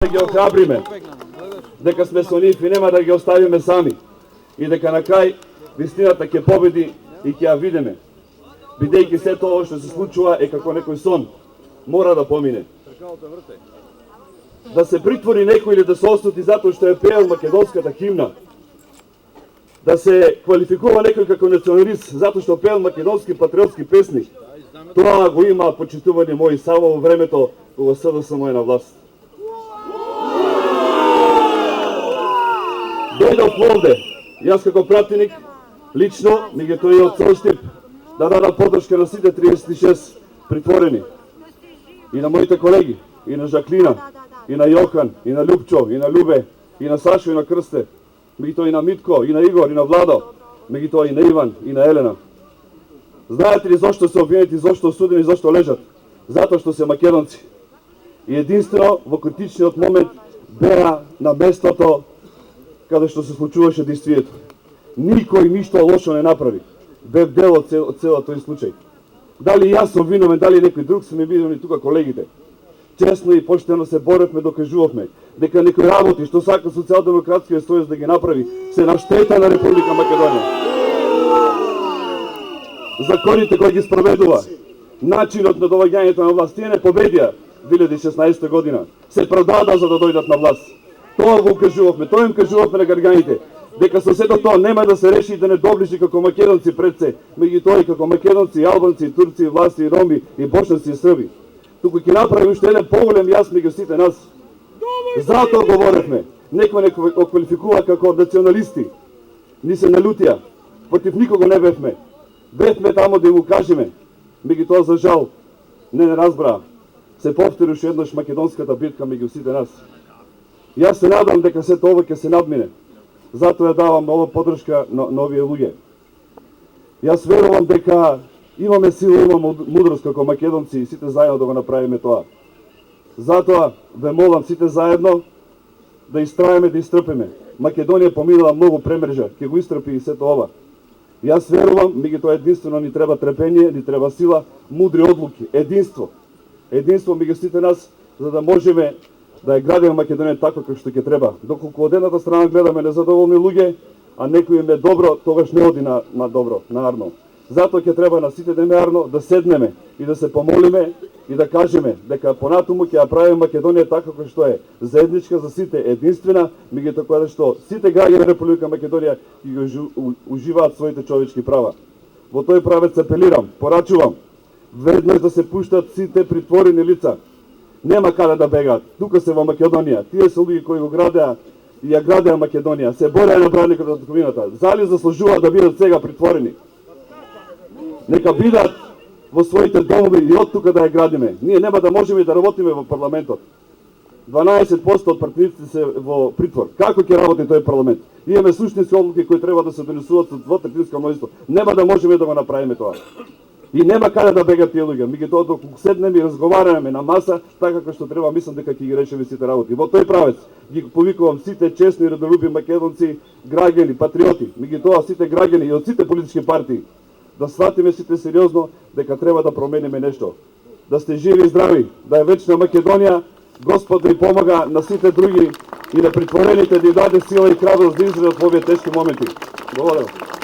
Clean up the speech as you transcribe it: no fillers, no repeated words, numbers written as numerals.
да ги охрабриме, дека сме со нив и нема да ги оставиме сами, и дека на крај вистината ќе победи и ќе ја видиме. Бидејќи се тоа што се случува е како некој сон, мора да помине. Да се притвори некој или да се осуди затоа што е пеел македонската химна, да се квалификува некој како националист затоа што пеел македонски патриотски песни, тоа го има, почитувани мои, само во времето кога СДСМ е на власт. Дојдов овде, јас како пратеник, лично, меѓутоа и од Соштип, да дадам подршка на сите 36 притворени. И на моите колеги, и на Жаклина, и на Јохан, и на Лјупчо, и на Љубе, и на Сашо, и на Крсте, меѓутоа и на Митко, и на Игор, и на Владо, меѓутоа и на Иван, и на Елена. Знаете ли зошто се обвинети, зошто осудени, зошто лежат? Затоа што се македонци. И единствено во критичниот момент беа на местото каде што се случуваше действието. Никој ништо лошо не направи. Бев дел од целиот тој случај. Дали јас сум виновен, дали некој друг, се ме виновни тука колегите. Честно и поштено се боревме, докажувавме дека некој работи што сака Социјалдемократскиот сојуз да ги направи се на штета на Република Македонија. Законите кои ги спроведува, начинот на доаѓањето на власт, тие не победија 2016 година, се продада за да дојдат на власт. Тоа го кажувавме, тоа им кажувавме на граѓаните, дека со сето тоа нема да се реши и да не доближи како македонци пред се, меѓутоа и како македонци, албанци, турци, власти, роми и бошанци и срби. Туку ќе направи уште еден поголем јас меѓу сите нас. Затоа говоревме, некој не квалификува како националисти, ни се налутија, против никого не бевме. Бевме тамо да му кажеме, меѓутоа за жал не разбраа. Се повтори уште еднаш македонската битка меѓу сите нас. Јас се надам дека сето ова ќе се надмине. Затоа ја давам ова подршка на овие луѓе. Јас верувам дека имаме сила, имаме мудрост како македонци и сите заедно да го направиме тоа. Затоа ве молам сите заедно да истраеме, да истрпиме. Македонија поминала многу премрежа, ќе го истрпи и сето ова. Јас верувам, меѓутоа единствено ни треба трпение, ни треба сила, мудри одлуки, единство. Единство меѓу сите нас, за да можеме да ја градиме Македонија така како што ќе треба. Доколку од едната страна гледаме незадоволни луѓе, а некој им е добро, тогаш не оди на добро, на арно. Затоа ќе треба на сите демеарно да седнеме и да се помолиме и да кажеме дека понатаму ќе ја правиме Македонија така како што е, заедничка за сите, единствена, меѓутоа кога што сите граѓани на Република Македонија ќе го уживаат своите човечки права. Во тој правец апелирам, порачувам, веднаш да се пуштат сите притворени лица. Нема каде да бегаат. Тука се во Македонија. Тие се луѓе кои го градеа и ја градеа Македонија, се бореа на браникот на татковината. Зали заслужуваат да бидат сега притворени? Нека бидат во своите домови и од тука да ја градиме. Ние нема да можеме да работиме во парламентот. 12% од партијците се во притвор. Како ќе работи тој парламент? Имаме суштински одлуки кои треба да се донесуваат со двотретинско мнозинство. Нема да можеме да го направиме тоа. И нема каде да бегат тие луѓе. Меѓутоа доколку седнеме и разговараме на маса, така како што треба, мислам дека ќе ги решиме сите работи. Во тој правец ги повикувам сите честни, родолюбни македонци, граѓани, патриоти, меѓутоа сите граѓани и од сите политички партии, да сватиме сите сериозно дека треба да промениме нешто. Да сте живи и здрави, да е вечна Македонија, Господ да и помага на сите други и на притворените да им даде сила и храброст да излезат во овие тешки моменти. Благодарам.